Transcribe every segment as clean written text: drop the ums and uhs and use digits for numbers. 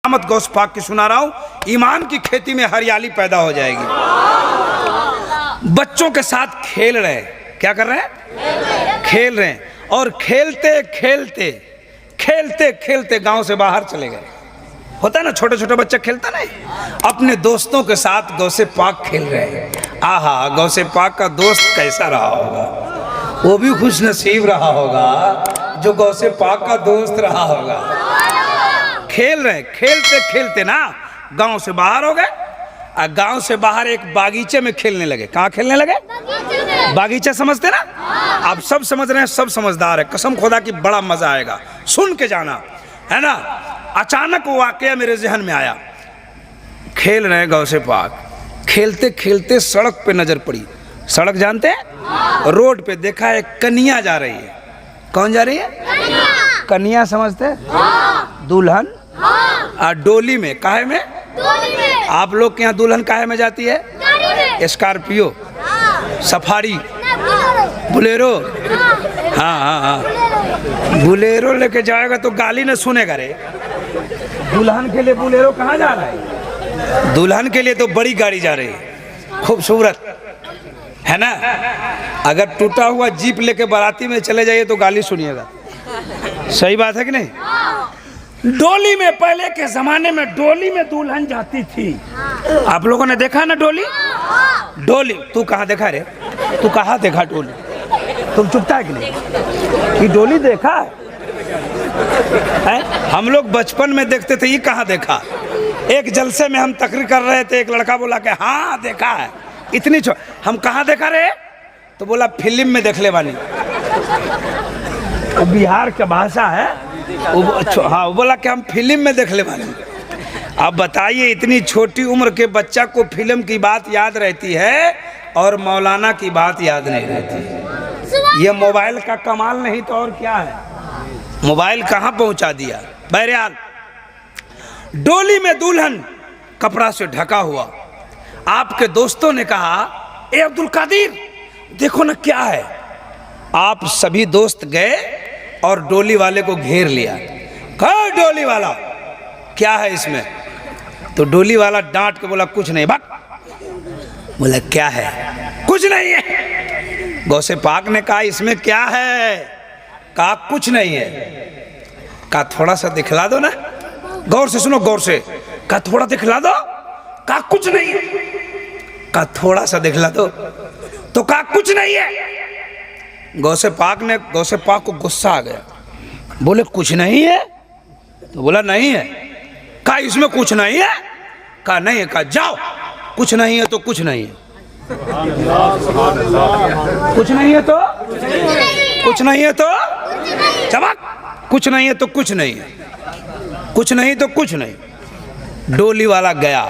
मत गौस पाक की सुना रहा हूं, ईमान की खेती में हरियाली पैदा हो जाएगी। बच्चों के साथ खेल रहे हैं, क्या कर रहे हैं? खेल रहे हैं। और खेलते खेलते खेलते खेलते गांव से बाहर चले गए। होता है ना, छोटे छोटे बच्चे खेलता नहीं, अपने दोस्तों के साथ गौसे पाक खेल रहे हैं। आहा, गौसे पाक का दोस्त कैसा रहा होगा, वो भी खुश नसीब रहा होगा जो गौसे पाक का दोस्त रहा होगा। खेल रहे, खेलते खेलते ना गांव से बाहर हो गए। और गांव से बाहर एक बागीचे में खेलने लगे। कहाँ खेलने लगे? बागीचा समझते ना? आप सब समझ रहे हैं, सब समझदार है। कसम खुदा की बड़ा मजा आएगा, सुन के जाना, है ना। अचानक वो वाकया मेरे जहन में आया। खेल रहे हैं गांव से पाक, खेलते खेलते सड़क पे नजर पड़ी। सड़क जानते हैं? रोड पे देखा एक कन्या जा रही है। कौन जा रही है? कन्या समझते? दुल्हन। डोली में, काहे में? आप लोग के यहाँ दुल्हन काहे में जाती है? Scorpio, safari, Bolero. हाँ हाँ हाँ, बुलेरो लेके जाएगा तो गाली न सुनेगा रे। दुल्हन के लिए बुलेरो कहाँ जा रहा है? दुल्हन के लिए तो बड़ी गाड़ी जा रही है, खूबसूरत, है ना। अगर टूटा हुआ जीप लेके बाराती में चले जाइए तो गाली सुनिएगा। सही बात है कि नहीं? डोली में, पहले के जमाने में डोली में दुल्हन जाती थी। आप लोगों ने देखा ना डोली? डोली, तू कहाँ देखा रे? तू कहाँ देखा डोली? तुम चुपता है कि नहीं? ये डोली देखा है? हम लोग बचपन में देखते थे, ये कहाँ देखा। एक जलसे में हम तकरीर कर रहे थे, एक लड़का बोला कि हाँ देखा है। इतनी हम कहाँ देखा रे? तो बोला फिल्म में देख ले वाली। वो बिहार का भाषा है। हाँ, वो बोला कि हम फिल्म में देख ले वाली। अब बताइए, इतनी छोटी उम्र के बच्चा को फिल्म की बात याद रहती है और मौलाना की बात याद नहीं रहती। ये मोबाइल का कमाल नहीं तो और क्या है। मोबाइल कहाँ पहुंचा दिया। बहरहाल, डोली में दुल्हन कपड़ा से ढका हुआ। आपके दोस्तों ने कहा, ए अब्दुल कादिर देखो ना क्या है। आप सभी दोस्त गए और डोली वाले को घेर लिया। कहा डोली वाला, क्या है इसमें? तो डोली वाला डांट के बोला, कुछ नहीं। भाग। बोला क्या है? कुछ नहीं है। गौसे पाक ने कहा, इसमें क्या है? कहा कुछ नहीं है। कहा थोड़ा सा दिखला दो ना। गौर से सुनो, गौर से। कहा थोड़ा दिखला दो। कहा कुछ नहीं है। कहा थोड़ा सा दिखला दो। तो कहा कुछ नहीं है। गौसे पाक को गुस्सा आ गया। बोले कुछ नहीं है? तो बोला नहीं है। कहा इसमें कुछ नहीं है? कहा नहीं है। कहा जाओ, कुछ नहीं है तो कुछ नहीं है। कुछ नहीं है तो कुछ नहीं है तो चमक, कुछ नहीं है तो कुछ नहीं है, कुछ नहीं तो कुछ नहीं। डोली वाला गया,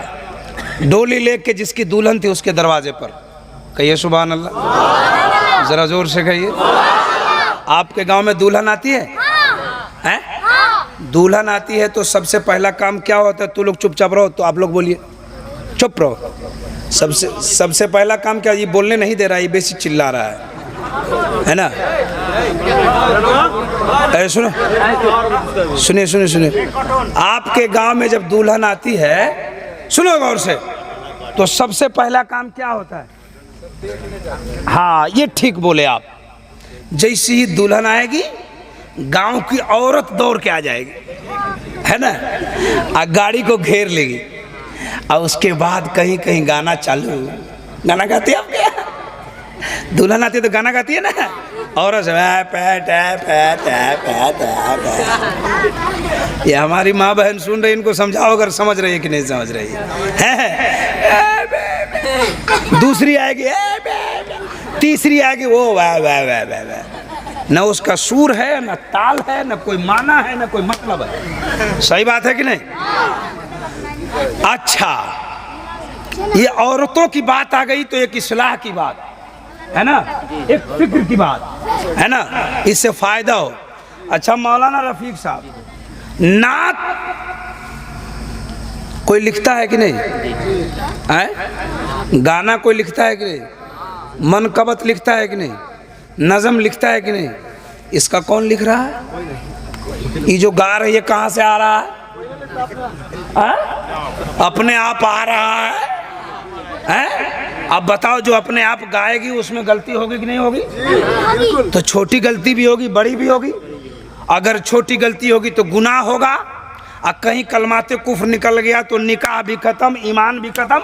डोली लेके जिसकी दुल्हन थी उसके दरवाजे पर। कहिए सुभान अल्लाह, जरा जोर से कहिए। आपके गांव में दुल्हन आती है? हैं? दुल्हन आती है तो सबसे पहला काम क्या होता है? तू लोग चुपचाप रहो, तो आप लोग बोलिए, चुप रहो। सबसे पहला काम क्या? ये बोलने नहीं दे रहा, ये बेसी चिल्ला रहा है ना। अरे सुनो, सुनिए सुनिए सुनिए। आपके गांव में जब दुल्हन आती है, सुनो गौर से, तो सबसे पहला काम क्या होता है? हाँ, ये ठीक बोले आप। जैसे ही दुल्हन आएगी, गांव की औरत दौड़ के आ जाएगी, है ना, गाड़ी को घेर लेगी। और उसके बाद कहीं कहीं गाना चालू। गाना गाती है आपके? दुल्हन आती है तो गाना गाती है ना औरत से। ये हमारी माँ बहन सुन रही, इनको समझाओ अगर समझ रही है कि नहीं समझ रही है। दूसरी आएगी, तीसरी आएगी, वो वाह वाह वाह वाह वाह। न उसका सूर है, न ताल है, न कोई माना है, न कोई मतलब है। सही बात है कि नहीं? अच्छा, ये औरतों की बात आ गई तो एक इस्लाह की बात है ना, एक फिक्र की बात है ना, इससे फायदा हो। अच्छा मौलाना रफीक साहब, नात कोई लिखता है कि नहीं है? गाना कोई लिखता है कि नहीं? मनकबत लिखता है कि नहीं? नज़म लिखता है कि नहीं? इसका कौन लिख रहा है? ये जो गा रही है कहाँ से आ रहा है? अपने आप आ रहा है? अब बताओ, जो अपने आप गाएगी उसमें गलती होगी कि नहीं होगी? तो छोटी गलती भी होगी, बड़ी भी होगी। अगर छोटी गलती होगी तो गुनाह होगा, और कहीं कलमाते कुफ्र निकल गया तो निकाह भी खत्म, ईमान भी खत्म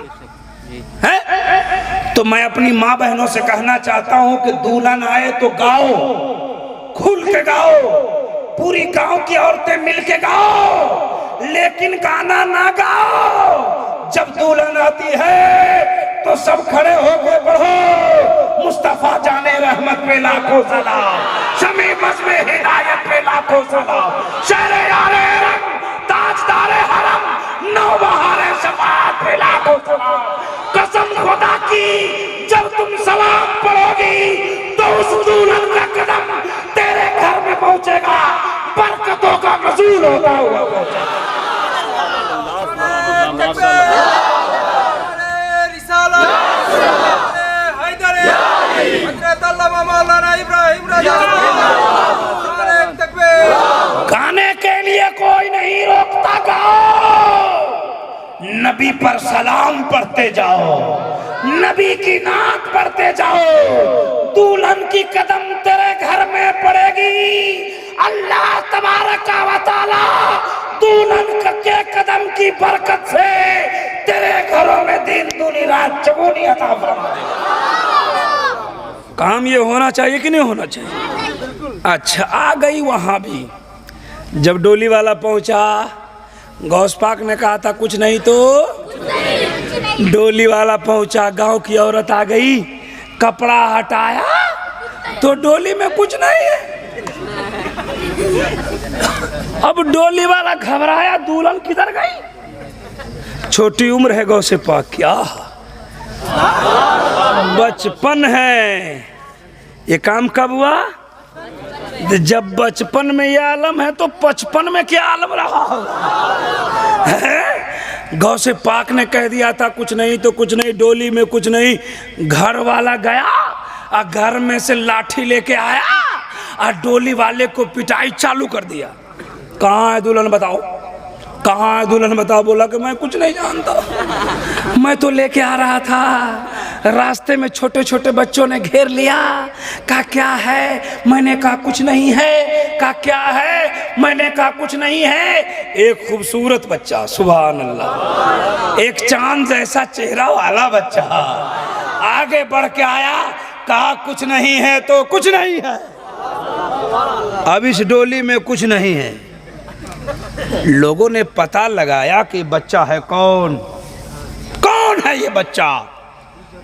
है। तो मैं अपनी माँ बहनों से कहना चाहता हूं कि दुल्हन आए तो गाओ, खुल के गाओ, पूरी गांव की औरतें मिलके गाओ, लेकिन गाना ना गाओ। जब दुल्हन आती है तो सब खड़े होकर पढ़ो, मुस्तफा जाने रहमत पे लाखों सलाम, शमी बज़्म हिदायत पे लाखों सलाम, शहरे यारे रंग ताजदारे हरम, नौबहारे शफाअत पे लाखों सलाम। कसम खुदा की, जब तुम सलाम पढ़ोगी तो उस दुल्हन का कदम तेरे घर में पहुंचेगा, बरकतों का नज़ूल होता हुआ पहुंचेगा। गाने के लिए कोई नहीं रोकता, गाओ, नबी पर सलाम पढ़ते जाओ, नबी की नात पढ़ते जाओ। दुल्हन की कदम तेरे घर में पड़ेगी, अल्लाह तबारक व तआला दुल्हन के कदम की बरकत से तेरे घरों में दिन दूनी रात चौगुनी अता फरमा देगा। काम ये होना चाहिए कि नहीं होना चाहिए? अच्छा, आ गई वहां भी। जब डोली वाला पहुंचा, गौस पाक ने कहा था कुछ नहीं, तो डोली वाला पहुंचा, गांव की औरत आ गई, कपड़ा हटाया तो डोली में कुछ नहीं है। अब डोली वाला घबराया, दुल्हन किधर गई? छोटी उम्र है गौसे पाक, क्या बचपन है। ये काम कब हुआ? जब बचपन में ये आलम है तो 55 में क्या आलम रहा है? गौसे पाक ने कह दिया था कुछ नहीं तो कुछ नहीं, डोली में कुछ नहीं। घर वाला गया और घर में से लाठी लेके आया और डोली वाले को पिटाई चालू कर दिया। कहाँ है दुल्हन बताओ, कहाँ है दुल्हन बताओ? बोला कि मैं कुछ नहीं जानता, मैं तो लेके आ रहा था, रास्ते में छोटे छोटे बच्चों ने घेर लिया, कहा क्या है? मैंने कहा कुछ नहीं है। कहा क्या है? मैंने कहा कुछ नहीं है। एक खूबसूरत बच्चा, सुभान अल्लाह, एक चांद जैसा चेहरा वाला बच्चा आगे बढ़ के आया, कहा कुछ नहीं है तो कुछ नहीं है। अब इस डोली में कुछ नहीं है। लोगों ने पता लगाया कि बच्चा है कौन, कौन है ये बच्चा?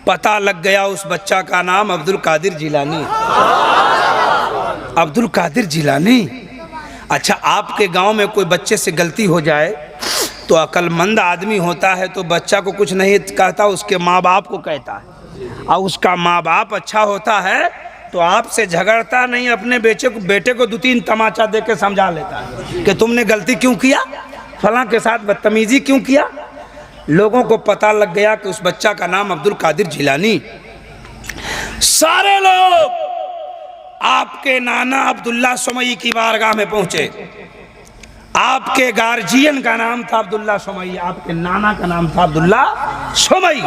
पता लग गया उस बच्चा का नाम अब्दुल कादिर जिलानी। अब्दुल कादिर जिलानी। अच्छा, आपके गांव में कोई बच्चे से गलती हो जाए तो अक्लमंद आदमी होता है तो बच्चा को कुछ नहीं कहता, उसके माँ बाप को कहता है, और उसका माँ बाप अच्छा होता है तो आपसे झगड़ता नहीं, अपने बेटे को 2-3 तमाचा दे के समझा लेता है कि तुमने गलती क्यों किया, फलां के साथ बदतमीजी क्यों किया। लोगों को पता लग गया कि उस बच्चा का नाम अब्दुल कादिर जिलानी। सारे लोग आपके नाना अब्दुल्ला सुमई की बारगाह में पहुंचे। आपके गार्जियन का नाम था अब्दुल्ला सुमई, आपके नाना का नाम था अब्दुल्ला सुमई।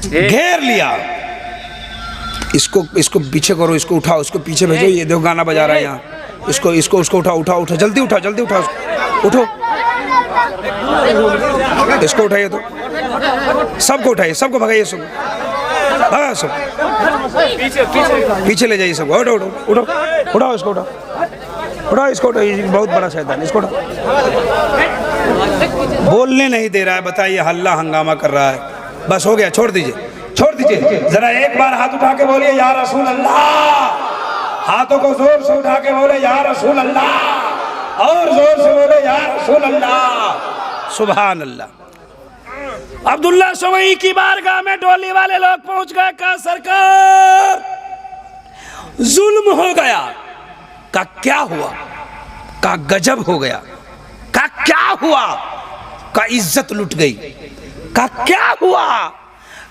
घेर लिया, इसको पीछे करो, इसको उठाओ, इसको पीछे भेजो, ये देखो गाना बजा रहा है यहाँ, इसको उठाओ, जल्दी उठाओ, उठो, इसको उठाइए, तो सबको उठाइए, सबको भगाइए, सब पीछे ले जाइए, सबको उठाओ, इसको उठाओ, ये बहुत बड़ा शैतान, इसको उठाओ। बोलने नहीं दे रहा है, बताइए, हल्ला हंगामा कर रहा है। बस हो गया, छोड़ दीजिए। जरा एक बार हाथ उठा के बोलिए या रसूल अल्लाह। हाथों को जोर से उठा के बोले या रसूल अल्लाह, और जोर से बोले या रसूल अल्लाह। सुभान अल्लाह। अब्दुल्ला सुमई की बारगाह में डोली वाले लोग पहुंच गए। कहा सरकार, जुल्म हो गया। का क्या हुआ? का गजब हो गया। का क्या हुआ? का इज्जत लुट गई। का क्या हुआ?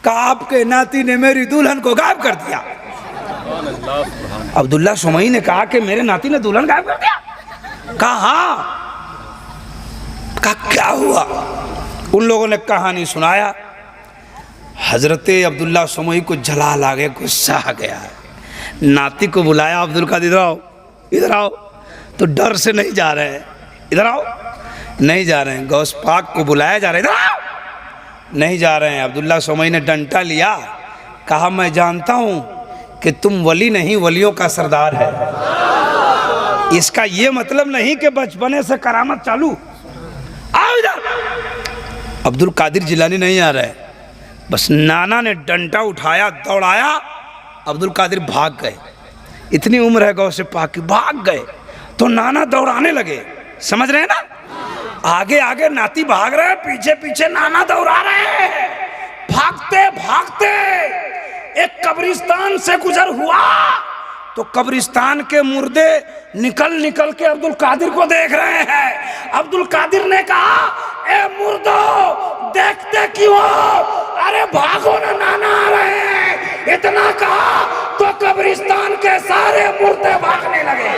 का आपके नाती ने मेरी दुल्हन को गायब कर दिया। अब्दुल्ला सुमई ने कहा कि मेरे नाती ने दुल्हन गायब कर दिया। कहा हाँ। कहा क्या हुआ? उन लोगों ने कहानी सुनाया। हजरत अब्दुल्ला समई को जलाल आ गया, गुस्सा आ गया। नाती को बुलाया, अब्दुल कादिर इधर आओ, इधर आओ। तो डर से नहीं जा रहे हैं, इधर आओ, नहीं जा रहे हैं। गौस पाक को बुलाया जा रहा है, इधर आओ, नहीं जा रहे हैं। अब्दुल्ला समई ने डंटा लिया, कहा मैं जानता हूं कि तुम वली नहीं, वलियों का सरदार है। इसका ये मतलब नहीं कि बचपने से करामत चालू। आओ इधर। अब्दुल कादिर जिलानी नहीं आ रहा है, बस नाना ने डंडा उठाया, दौड़ाया, अब्दुल कादिर भाग गए। इतनी उम्र है गौसे पाक की, भाग गए। तो नाना दौड़ाने लगे, समझ रहे हैं ना? आगे आगे नाती भाग रहे हैं, पीछे पीछे नाना दौड़ा रहे हैं। भागते भागते एक कब्रिस्तान से गुजर हुआ तो कब्रिस्तान के मुर्दे निकल निकल के अब्दुल कादिर को देख रहे हैं। अब्दुल कादिर ने कहा, ए मुर्दो देखते क्यों हो? अरे भागो ना, नाना आ रहे हैं। इतना कहा तो कब्रिस्तान के सारे मुर्दे भागने लगे।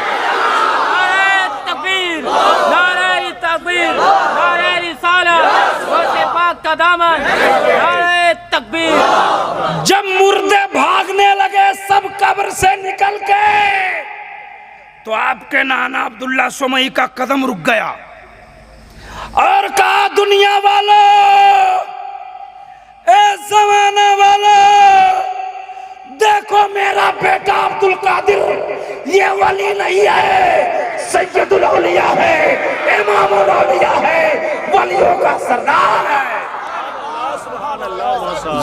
नारे तकबीर, नारे तकबीर, नारे रिसालत, गौसे पाक का दामन, नारे तकबीर। जब मुर्दे भागने लगे सब कब्र से निकल के, तो आपके नाना अब्दुल्ला समई का कदम रुक गया और कहा, दुनिया वालों, ए ज़माना वालों, देखो मेरा बेटा अब्दुल कादिर ये वली नहीं है, सैयदुल औलिया है, इमामुल औलिया है, वलियों का सरदार है।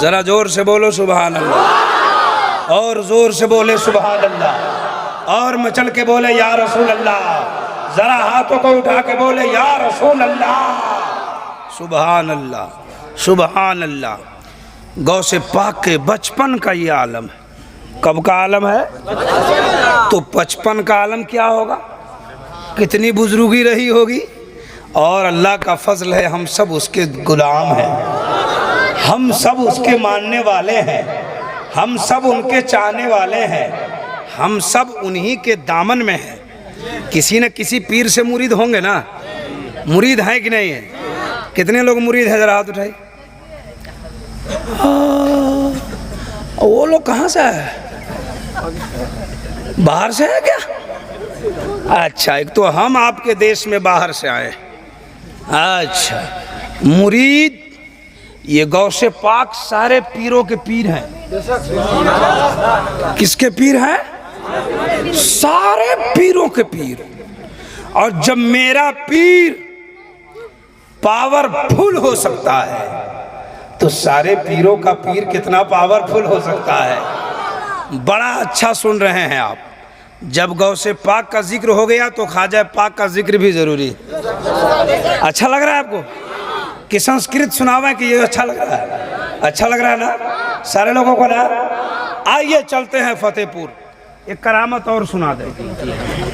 जरा जोर से बोलो सुभान अल्लाह, और जोर से बोले सुभान अल्लाह, और मचल के बोले या रसूल अल्लाह। जरा हाथों को उठा के बोले या रसूल अल्लाह। सुभान अल्लाह, सुभान अल्लाह। गौसे पाक के बचपन का ये आलम है। कब का आलम है? तो बचपन का आलम क्या होगा? कितनी बुजुर्गी रही होगी। और अल्लाह का फजल है, हम सब उसके गुलाम हैं, हम सब उसके मानने वाले हैं, हम सब उनके चाहने वाले हैं, हम सब उन्हीं के दामन में हैं। किसी न किसी पीर से मुरीद होंगे ना? मुरीद हैं कि नहीं है? कितने लोग मुरीद हैं? जरा हाथ उठाइए। वो लोग कहाँ से है? बाहर से है क्या? अच्छा, एक तो हम आपके देश में बाहर से आए। अच्छा, मुरीद ये गौसे पाक सारे पीरों के पीर हैं। किसके पीर हैं? सारे पीरों के पीर। और जब मेरा पीर पावरफुल हो सकता है तो सारे पीरों का पीर कितना पावरफुल हो सकता है। बड़ा अच्छा सुन रहे हैं आप। जब गौसे पाक का जिक्र हो गया तो ख्वाजा पाक का जिक्र भी जरूरी। अच्छा लग रहा है आपको कि संस्कृत सुनावे कि ये अच्छा लग रहा है? अच्छा लग रहा है ना सारे लोगों को ना? आइए चलते हैं फतेहपुर, एक करामत और सुना दे।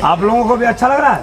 आप लोगों को भी अच्छा लग रहा है?